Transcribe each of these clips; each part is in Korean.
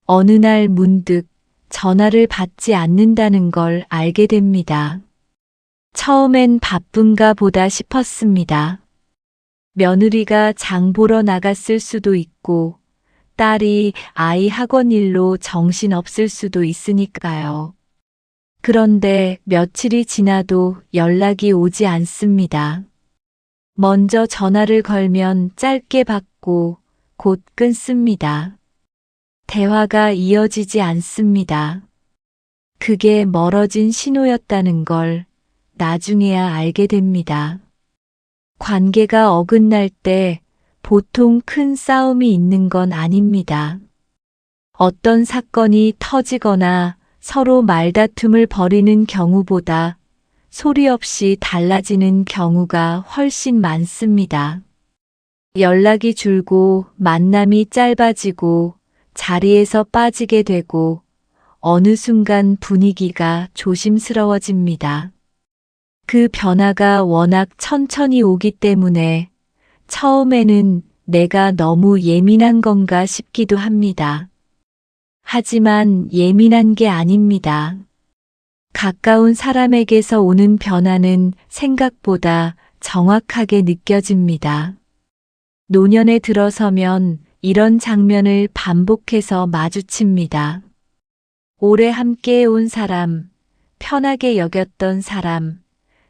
어느 날 문득 전화를 받지 않는다는 걸 알게 됩니다. 처음엔 바쁜가 보다 싶었습니다. 며느리가 장 보러 나갔을 수도 있고 딸이 아이 학원 일로 정신없을 수도 있으니까요. 그런데 며칠이 지나도 연락이 오지 않습니다. 먼저 전화를 걸면 짧게 받고 곧 끊습니다. 대화가 이어지지 않습니다. 그게 멀어진 신호였다는 걸 나중에야 알게 됩니다. 관계가 어긋날 때 보통 큰 싸움이 있는 건 아닙니다. 어떤 사건이 터지거나 서로 말다툼을 벌이는 경우보다 소리 없이 달라지는 경우가 훨씬 많습니다. 연락이 줄고 만남이 짧아지고 자리에서 빠지게 되고 어느 순간 분위기가 조심스러워집니다. 그 변화가 워낙 천천히 오기 때문에 처음에는 내가 너무 예민한 건가 싶기도 합니다. 하지만 예민한 게 아닙니다. 가까운 사람에게서 오는 변화는 생각보다 정확하게 느껴집니다. 노년에 들어서면 이런 장면을 반복해서 마주칩니다. 오래 함께해온 사람, 편하게 여겼던 사람,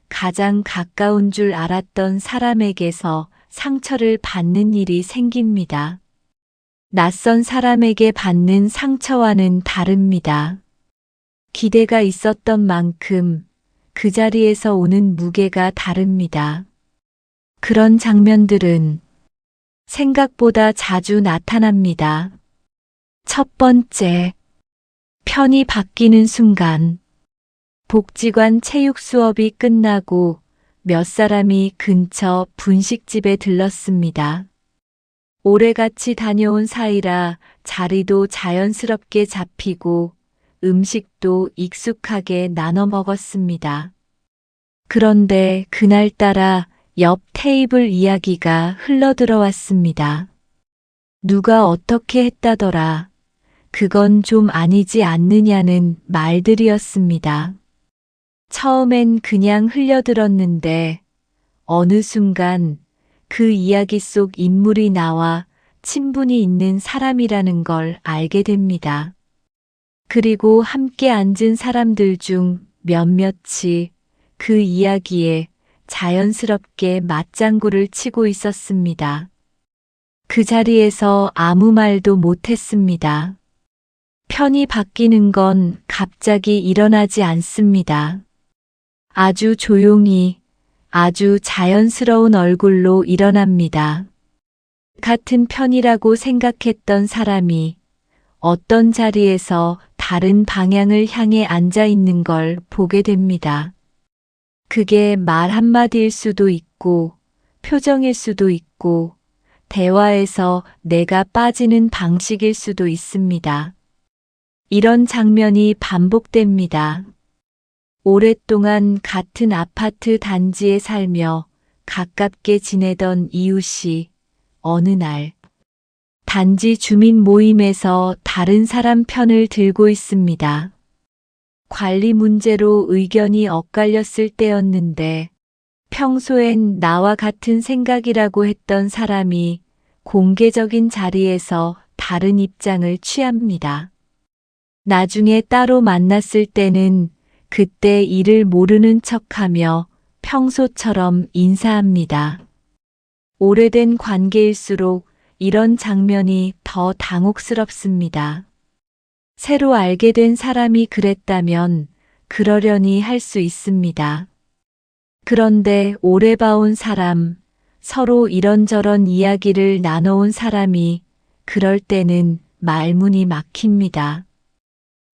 가장 가까운 줄 알았던 사람에게서 상처를 받는 일이 생깁니다. 낯선 사람에게 받는 상처와는 다릅니다. 기대가 있었던 만큼 그 자리에서 오는 무게가 다릅니다. 그런 장면들은 생각보다 자주 나타납니다. 첫 번째, 편이 바뀌는 순간. 복지관 체육 수업이 끝나고 몇 사람이 근처 분식집에 들렀습니다. 오래 같이 다녀온 사이라 자리도 자연스럽게 잡히고 음식도 익숙하게 나눠 먹었습니다. 그런데 그날따라 옆 테이블 이야기가 흘러들어왔습니다. 누가 어떻게 했다더라. 그건 좀 아니지 않느냐는 말들이었습니다. 처음엔 그냥 흘려들었는데 어느 순간 그 이야기 속 인물이 나와 친분이 있는 사람이라는 걸 알게 됩니다. 그리고 함께 앉은 사람들 중 몇몇이 그 이야기에 자연스럽게 맞장구를 치고 있었습니다. 그 자리에서 아무 말도 못했습니다. 편이 바뀌는 건 갑자기 일어나지 않습니다. 아주 조용히, 아주 자연스러운 얼굴로 일어납니다. 같은 편이라고 생각했던 사람이 어떤 자리에서 다른 방향을 향해 앉아 있는 걸 보게 됩니다. 그게 말 한마디일 수도 있고, 표정일 수도 있고, 대화에서 내가 빠지는 방식일 수도 있습니다. 이런 장면이 반복됩니다. 오랫동안 같은 아파트 단지에 살며 가깝게 지내던 이웃이 어느 날 단지 주민 모임에서 다른 사람 편을 들고 있습니다. 관리 문제로 의견이 엇갈렸을 때였는데 평소엔 나와 같은 생각이라고 했던 사람이 공개적인 자리에서 다른 입장을 취합니다. 나중에 따로 만났을 때는 그때 이를 모르는 척하며 평소처럼 인사합니다. 오래된 관계일수록 이런 장면이 더 당혹스럽습니다. 새로 알게 된 사람이 그랬다면 그러려니 할 수 있습니다. 그런데 오래 봐온 사람, 서로 이런저런 이야기를 나눠온 사람이 그럴 때는 말문이 막힙니다.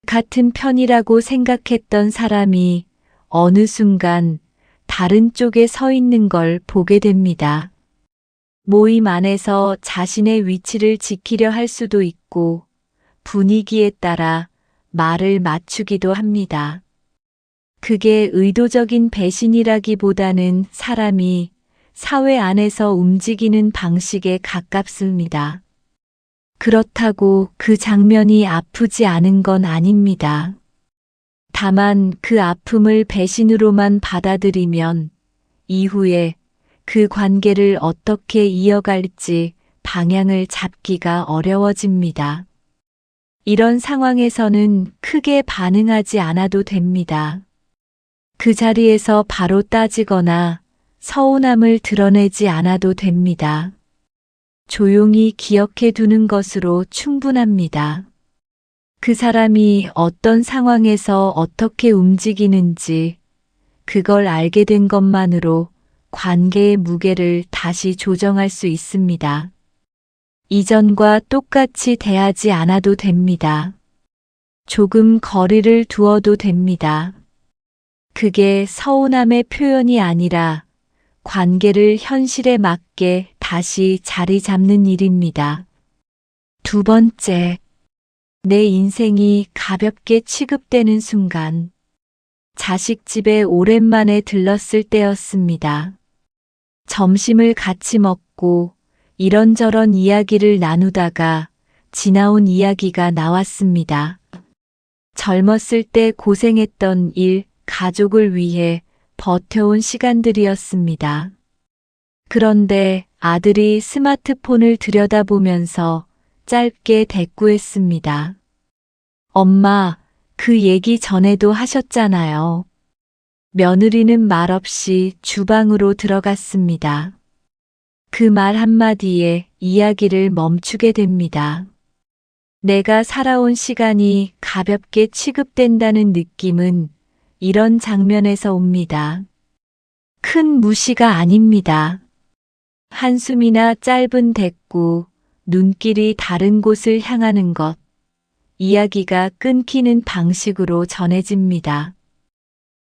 같은 편이라고 생각했던 사람이 어느 순간 다른 쪽에 서 있는 걸 보게 됩니다. 모임 안에서 자신의 위치를 지키려 할 수도 있고 분위기에 따라 말을 맞추기도 합니다. 그게 의도적인 배신이라기보다는 사람이 사회 안에서 움직이는 방식에 가깝습니다. 그렇다고 그 장면이 아프지 않은 건 아닙니다. 다만 그 아픔을 배신으로만 받아들이면 이후에 그 관계를 어떻게 이어갈지 방향을 잡기가 어려워집니다. 이런 상황에서는 크게 반응하지 않아도 됩니다. 그 자리에서 바로 따지거나 서운함을 드러내지 않아도 됩니다. 조용히 기억해 두는 것으로 충분합니다. 그 사람이 어떤 상황에서 어떻게 움직이는지 그걸 알게 된 것만으로 관계의 무게를 다시 조정할 수 있습니다. 이전과 똑같이 대하지 않아도 됩니다. 조금 거리를 두어도 됩니다. 그게 서운함의 표현이 아니라 관계를 현실에 맞게 다시 자리 잡는 일입니다. 두 번째, 내 인생이 가볍게 취급되는 순간, 자식 집에 오랜만에 들렀을 때였습니다. 점심을 같이 먹고 이런저런 이야기를 나누다가 지나온 이야기가 나왔습니다. 젊었을 때 고생했던 일, 가족을 위해 버텨온 시간들이었습니다. 그런데 아들이 스마트폰을 들여다보면서 짧게 대꾸했습니다. 엄마, 그 얘기 전에도 하셨잖아요. 며느리는 말없이 주방으로 들어갔습니다. 그 말 한마디에 이야기를 멈추게 됩니다. 내가 살아온 시간이 가볍게 취급된다는 느낌은 이런 장면에서 옵니다. 큰 무시가 아닙니다. 한숨이나 짧은 대꾸, 눈길이 다른 곳을 향하는 것, 이야기가 끊기는 방식으로 전해집니다.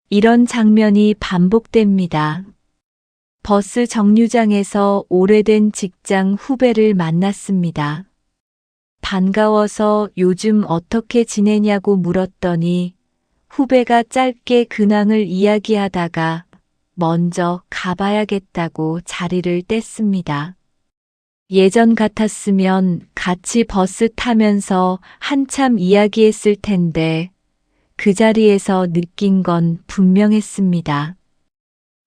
이런 장면이 반복됩니다. 버스 정류장에서 오래된 직장 후배를 만났습니다. 반가워서 요즘 어떻게 지내냐고 물었더니 후배가 짧게 근황을 이야기하다가 먼저 가봐야겠다고 자리를 뗐습니다. 예전 같았으면 같이 버스 타면서 한참 이야기했을 텐데 그 자리에서 느낀 건 분명했습니다.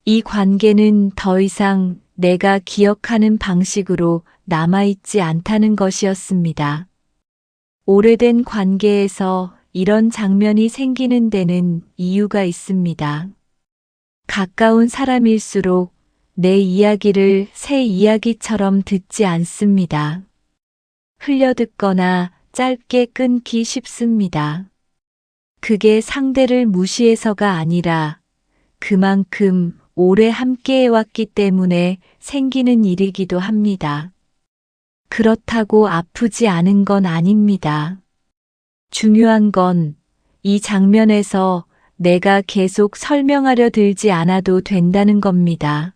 이 관계는 더 이상 내가 기억하는 방식으로 남아있지 않다는 것이었습니다. 오래된 관계에서 이런 장면이 생기는 데는 이유가 있습니다. 가까운 사람일수록 내 이야기를 새 이야기처럼 듣지 않습니다. 흘려듣거나 짧게 끊기 쉽습니다. 그게 상대를 무시해서가 아니라 그만큼 오래 함께해왔기 때문에 생기는 일이기도 합니다. 그렇다고 아프지 않은 건 아닙니다. 중요한 건 이 장면에서 내가 계속 설명하려 들지 않아도 된다는 겁니다.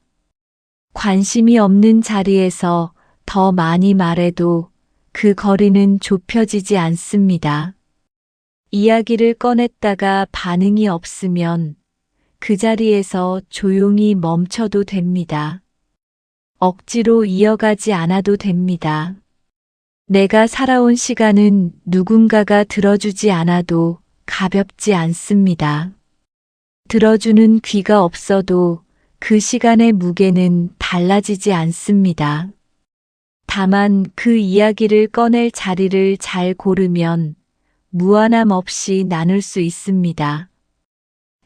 관심이 없는 자리에서 더 많이 말해도 그 거리는 좁혀지지 않습니다. 이야기를 꺼냈다가 반응이 없으면 그 자리에서 조용히 멈춰도 됩니다. 억지로 이어가지 않아도 됩니다. 내가 살아온 시간은 누군가가 들어주지 않아도 가볍지 않습니다. 들어주는 귀가 없어도 그 시간의 무게는 달라지지 않습니다. 다만 그 이야기를 꺼낼 자리를 잘 고르면 무한함 없이 나눌 수 있습니다.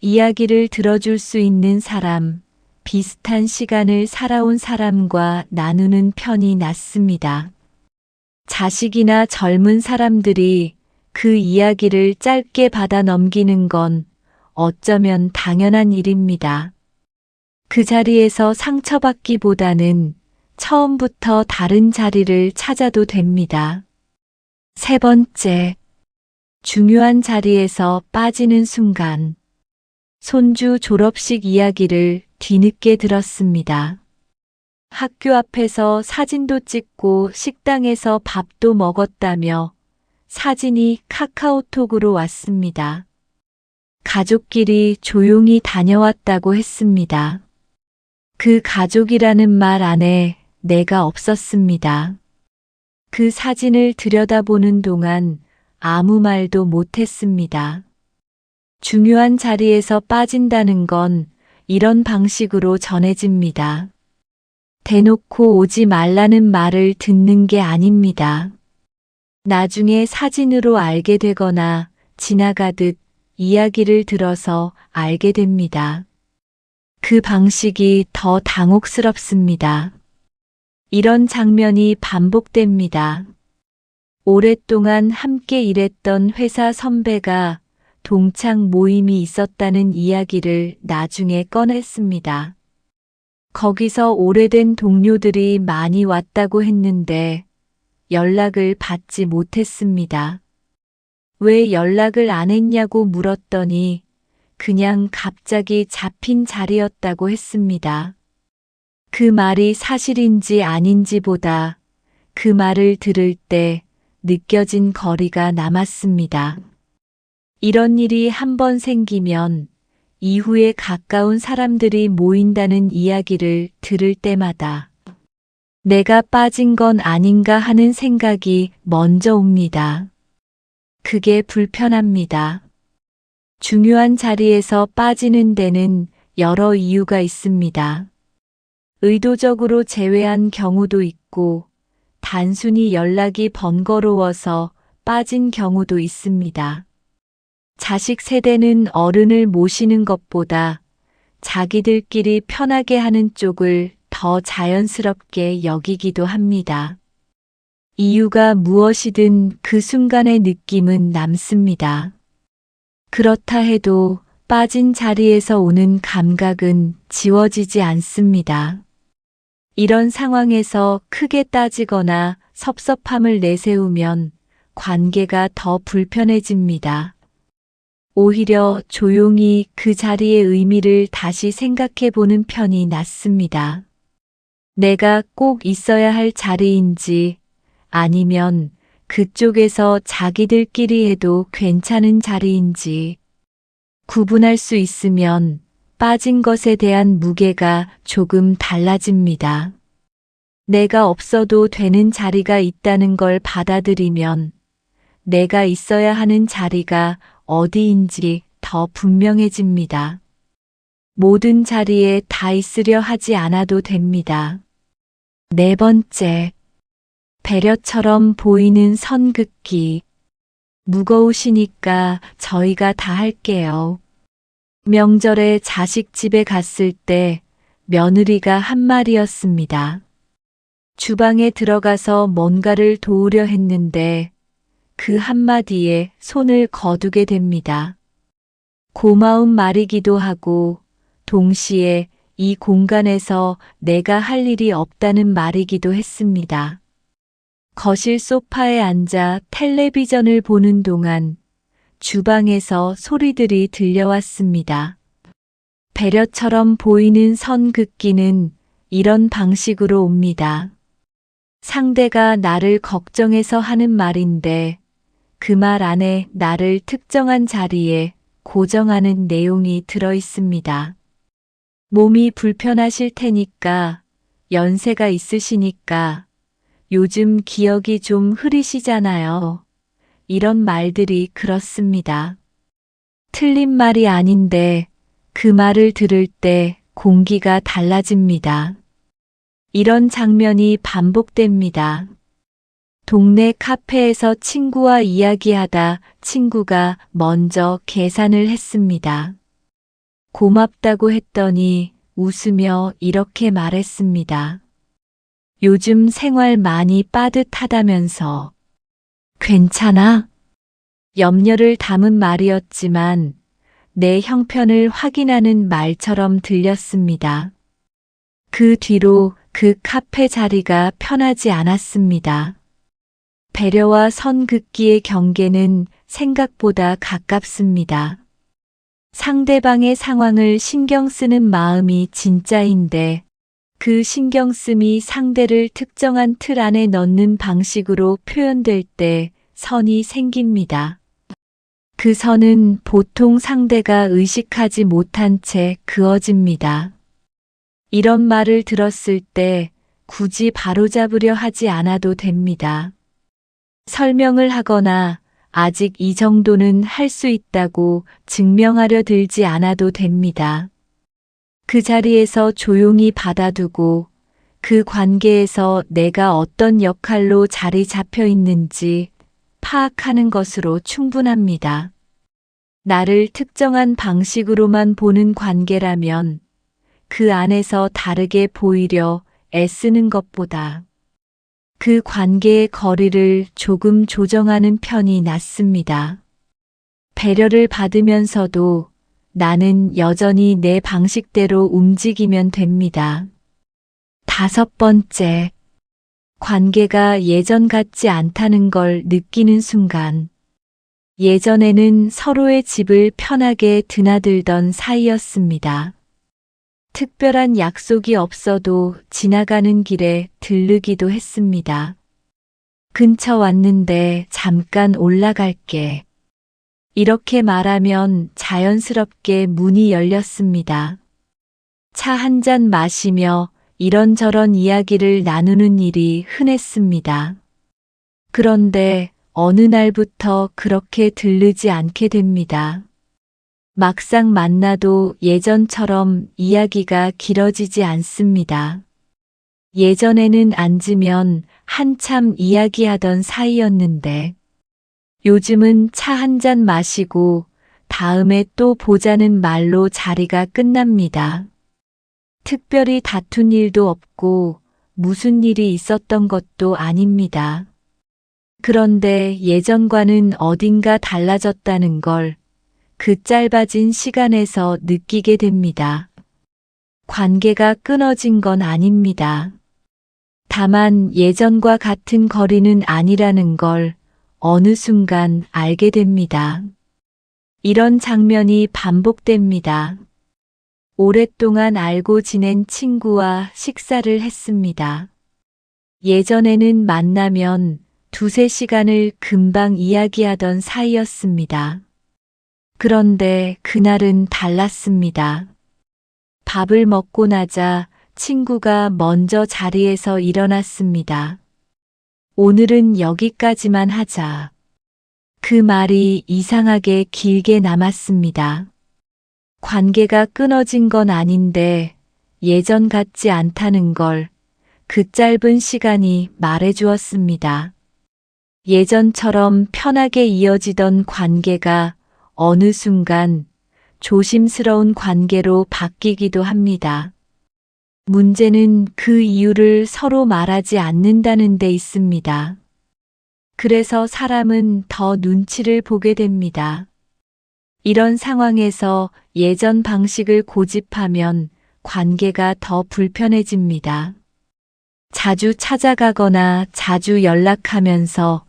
이야기를 들어줄 수 있는 사람, 비슷한 시간을 살아온 사람과 나누는 편이 낫습니다. 자식이나 젊은 사람들이 그 이야기를 짧게 받아 넘기는 건 어쩌면 당연한 일입니다. 그 자리에서 상처받기보다는 처음부터 다른 자리를 찾아도 됩니다. 세 번째, 중요한 자리에서 빠지는 순간. 손주 졸업식 이야기를 뒤늦게 들었습니다. 학교 앞에서 사진도 찍고 식당에서 밥도 먹었다며 사진이 카카오톡으로 왔습니다. 가족끼리 조용히 다녀왔다고 했습니다. 그 가족이라는 말 안에 내가 없었습니다. 그 사진을 들여다보는 동안 아무 말도 못했습니다. 중요한 자리에서 빠진다는 건 이런 방식으로 전해집니다. 대놓고 오지 말라는 말을 듣는 게 아닙니다. 나중에 사진으로 알게 되거나 지나가듯 이야기를 들어서 알게 됩니다. 그 방식이 더 당혹스럽습니다. 이런 장면이 반복됩니다. 오랫동안 함께 일했던 회사 선배가 동창 모임이 있었다는 이야기를 나중에 꺼냈습니다. 거기서 오래된 동료들이 많이 왔다고 했는데 연락을 받지 못했습니다. 왜 연락을 안 했냐고 물었더니 그냥 갑자기 잡힌 자리였다고 했습니다. 그 말이 사실인지 아닌지보다 그 말을 들을 때 느껴진 거리가 남았습니다. 이런 일이 한 번 생기면 이후에 가까운 사람들이 모인다는 이야기를 들을 때마다 내가 빠진 건 아닌가 하는 생각이 먼저 옵니다. 그게 불편합니다. 중요한 자리에서 빠지는 데는 여러 이유가 있습니다. 의도적으로 제외한 경우도 있고, 단순히 연락이 번거로워서 빠진 경우도 있습니다. 자식 세대는 어른을 모시는 것보다 자기들끼리 편하게 하는 쪽을 더 자연스럽게 여기기도 합니다. 이유가 무엇이든 그 순간의 느낌은 남습니다. 그렇다 해도 빠진 자리에서 오는 감각은 지워지지 않습니다. 이런 상황에서 크게 따지거나 섭섭함을 내세우면 관계가 더 불편해집니다. 오히려 조용히 그 자리의 의미를 다시 생각해 보는 편이 낫습니다. 내가 꼭 있어야 할 자리인지 아니면 그쪽에서 자기들끼리 해도 괜찮은 자리인지 구분할 수 있으면 빠진 것에 대한 무게가 조금 달라집니다. 내가 없어도 되는 자리가 있다는 걸 받아들이면 내가 있어야 하는 자리가 어디인지 더 분명해집니다. 모든 자리에 다 있으려 하지 않아도 됩니다. 네 번째, 배려처럼 보이는 선 긋기. 무거우시니까 저희가 다 할게요. 명절에 자식 집에 갔을 때 며느리가 한 말이었습니다. 주방에 들어가서 뭔가를 도우려 했는데 그 한마디에 손을 거두게 됩니다. 고마운 말이기도 하고 동시에 이 공간에서 내가 할 일이 없다는 말이기도 했습니다. 거실 소파에 앉아 텔레비전을 보는 동안 주방에서 소리들이 들려왔습니다. 배려처럼 보이는 선 긋기는 이런 방식으로 옵니다. 상대가 나를 걱정해서 하는 말인데 그 말 안에 나를 특정한 자리에 고정하는 내용이 들어 있습니다. 몸이 불편하실 테니까, 연세가 있으시니까, 요즘 기억이 좀 흐리시잖아요. 이런 말들이 그렇습니다. 틀린 말이 아닌데 그 말을 들을 때 공기가 달라집니다. 이런 장면이 반복됩니다. 동네 카페에서 친구와 이야기하다 친구가 먼저 계산을 했습니다. 고맙다고 했더니 웃으며 이렇게 말했습니다. 요즘 생활 많이 빠듯하다면서. 괜찮아? 염려를 담은 말이었지만 내 형편을 확인하는 말처럼 들렸습니다. 그 뒤로 그 카페 자리가 편하지 않았습니다. 배려와 선 긋기의 경계는 생각보다 가깝습니다. 상대방의 상황을 신경 쓰는 마음이 진짜인데 그 신경씀이 상대를 특정한 틀 안에 넣는 방식으로 표현될 때 선이 생깁니다. 그 선은 보통 상대가 의식하지 못한 채 그어집니다. 이런 말을 들었을 때 굳이 바로잡으려 하지 않아도 됩니다. 설명을 하거나 아직 이 정도는 할 수 있다고 증명하려 들지 않아도 됩니다. 그 자리에서 조용히 받아두고 그 관계에서 내가 어떤 역할로 자리 잡혀 있는지 파악하는 것으로 충분합니다. 나를 특정한 방식으로만 보는 관계라면 그 안에서 다르게 보이려 애쓰는 것보다 그 관계의 거리를 조금 조정하는 편이 낫습니다. 배려를 받으면서도 나는 여전히 내 방식대로 움직이면 됩니다. 5번째, 관계가 예전 같지 않다는 걸 느끼는 순간. 예전에는 서로의 집을 편하게 드나들던 사이였습니다. 특별한 약속이 없어도 지나가는 길에 들르기도 했습니다. 근처 왔는데 잠깐 올라갈게. 이렇게 말하면 자연스럽게 문이 열렸습니다. 차 한 잔 마시며 이런저런 이야기를 나누는 일이 흔했습니다. 그런데 어느 날부터 그렇게 들르지 않게 됩니다. 막상 만나도 예전처럼 이야기가 길어지지 않습니다. 예전에는 앉으면 한참 이야기하던 사이였는데 요즘은 차 한 잔 마시고 다음에 또 보자는 말로 자리가 끝납니다. 특별히 다툰 일도 없고 무슨 일이 있었던 것도 아닙니다. 그런데 예전과는 어딘가 달라졌다는 걸 그 짧아진 시간에서 느끼게 됩니다. 관계가 끊어진 건 아닙니다. 다만 예전과 같은 거리는 아니라는 걸 어느 순간 알게 됩니다. 이런 장면이 반복됩니다. 오랫동안 알고 지낸 친구와 식사를 했습니다. 예전에는 만나면 2~3시간을 금방 이야기하던 사이였습니다. 그런데 그날은 달랐습니다. 밥을 먹고 나자 친구가 먼저 자리에서 일어났습니다. 오늘은 여기까지만 하자. 그 말이 이상하게 길게 남았습니다. 관계가 끊어진 건 아닌데 예전 같지 않다는 걸 그 짧은 시간이 말해주었습니다. 예전처럼 편하게 이어지던 관계가 어느 순간 조심스러운 관계로 바뀌기도 합니다. 문제는 그 이유를 서로 말하지 않는다는 데 있습니다. 그래서 사람은 더 눈치를 보게 됩니다. 이런 상황에서 예전 방식을 고집하면 관계가 더 불편해집니다. 자주 찾아가거나 자주 연락하면서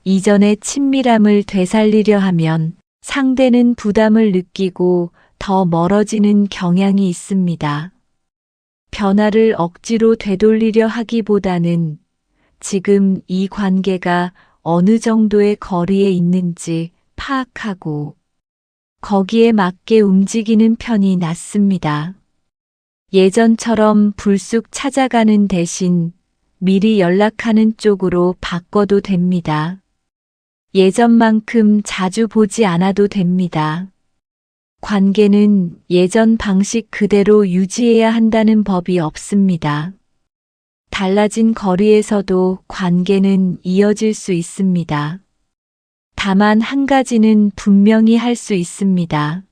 이전의 친밀함을 되살리려 하면 상대는 부담을 느끼고 더 멀어지는 경향이 있습니다. 변화를 억지로 되돌리려 하기보다는 지금 이 관계가 어느 정도의 거리에 있는지 파악하고 거기에 맞게 움직이는 편이 낫습니다. 예전처럼 불쑥 찾아가는 대신 미리 연락하는 쪽으로 바꿔도 됩니다. 예전만큼 자주 보지 않아도 됩니다. 관계는 예전 방식 그대로 유지해야 한다는 법이 없습니다. 달라진 거리에서도 관계는 이어질 수 있습니다. 다만 한 가지는 분명히 할 수 있습니다.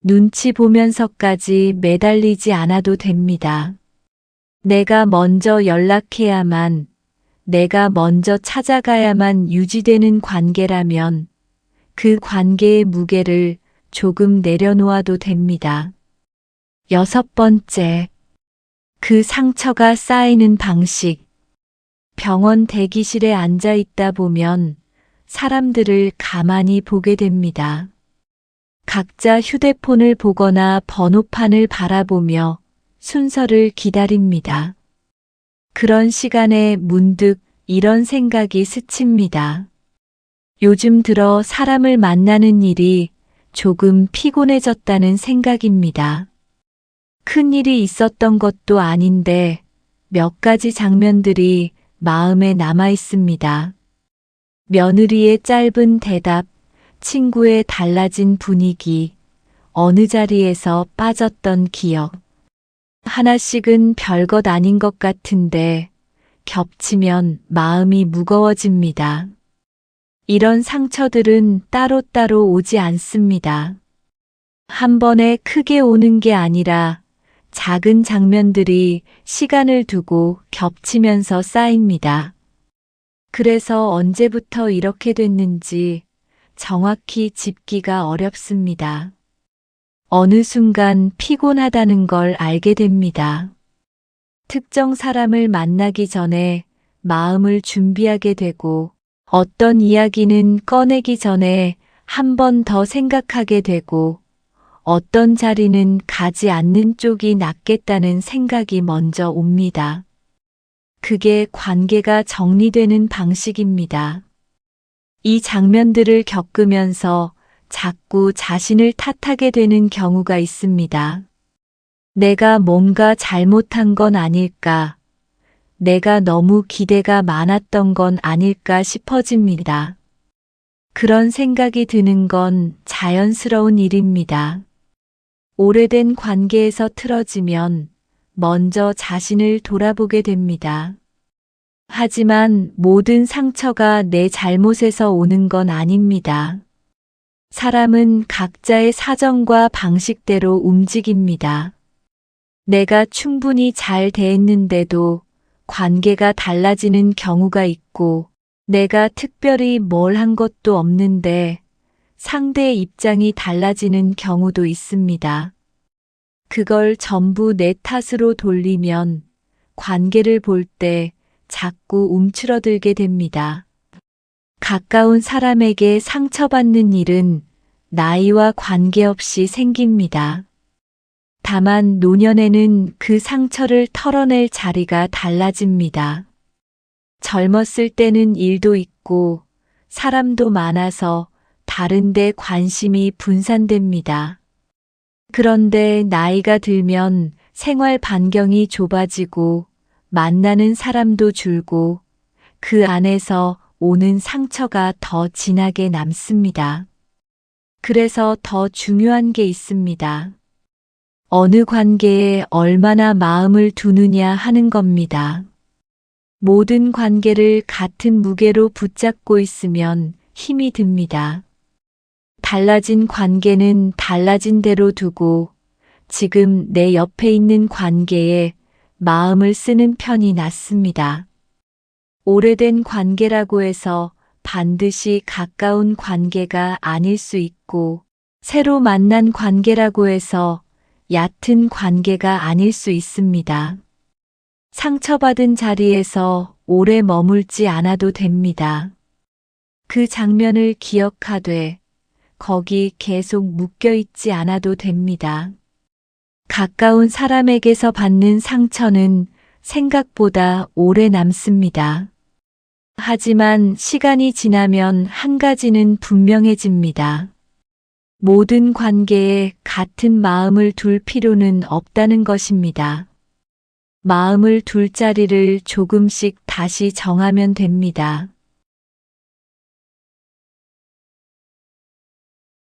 눈치 보면서까지 매달리지 않아도 됩니다. 내가 먼저 연락해야만, 내가 먼저 찾아가야만 유지되는 관계라면 그 관계의 무게를 조금 내려놓아도 됩니다. 6번째, 그 상처가 쌓이는 방식. 병원 대기실에 앉아 있다 보면 사람들을 가만히 보게 됩니다. 각자 휴대폰을 보거나 번호판을 바라보며 순서를 기다립니다. 그런 시간에 문득 이런 생각이 스칩니다. 요즘 들어 사람을 만나는 일이 조금 피곤해졌다는 생각입니다. 큰 일이 있었던 것도 아닌데 몇 가지 장면들이 마음에 남아 있습니다. 며느리의 짧은 대답, 친구의 달라진 분위기, 어느 자리에서 빠졌던 기억. 하나씩은 별것 아닌 것 같은데 겹치면 마음이 무거워집니다. 이런 상처들은 따로따로 오지 않습니다. 한 번에 크게 오는 게 아니라 작은 장면들이 시간을 두고 겹치면서 쌓입니다. 그래서 언제부터 이렇게 됐는지 정확히 짚기가 어렵습니다. 어느 순간 피곤하다는 걸 알게 됩니다. 특정 사람을 만나기 전에 마음을 준비하게 되고 어떤 이야기는 꺼내기 전에 한 번 더 생각하게 되고 어떤 자리는 가지 않는 쪽이 낫겠다는 생각이 먼저 옵니다. 그게 관계가 정리되는 방식입니다. 이 장면들을 겪으면서 자꾸 자신을 탓하게 되는 경우가 있습니다. 내가 뭔가 잘못한 건 아닐까? 내가 너무 기대가 많았던 건 아닐까 싶어집니다. 그런 생각이 드는 건 자연스러운 일입니다. 오래된 관계에서 틀어지면 먼저 자신을 돌아보게 됩니다. 하지만 모든 상처가 내 잘못에서 오는 건 아닙니다. 사람은 각자의 사정과 방식대로 움직입니다. 내가 충분히 잘 대했는데도 관계가 달라지는 경우가 있고, 내가 특별히 뭘 한 것도 없는데 상대의 입장이 달라지는 경우도 있습니다. 그걸 전부 내 탓으로 돌리면 관계를 볼 때 자꾸 움츠러들게 됩니다. 가까운 사람에게 상처받는 일은 나이와 관계없이 생깁니다. 다만 노년에는 그 상처를 털어낼 자리가 달라집니다. 젊었을 때는 일도 있고 사람도 많아서 다른데 관심이 분산됩니다. 그런데 나이가 들면 생활 반경이 좁아지고 만나는 사람도 줄고 그 안에서 오는 상처가 더 진하게 남습니다. 그래서 더 중요한 게 있습니다. 어느 관계에 얼마나 마음을 두느냐 하는 겁니다. 모든 관계를 같은 무게로 붙잡고 있으면 힘이 듭니다. 달라진 관계는 달라진 대로 두고 지금 내 옆에 있는 관계에 마음을 쓰는 편이 낫습니다. 오래된 관계라고 해서 반드시 가까운 관계가 아닐 수 있고 새로 만난 관계라고 해서 얕은 관계가 아닐 수 있습니다. 상처받은 자리에서 오래 머물지 않아도 됩니다. 그 장면을 기억하되 거기 계속 묶여 있지 않아도 됩니다. 가까운 사람에게서 받는 상처는 생각보다 오래 남습니다. 하지만 시간이 지나면 한 가지는 분명해집니다. 모든 관계에 같은 마음을 둘 필요는 없다는 것입니다. 마음을 둘 자리를 조금씩 다시 정하면 됩니다.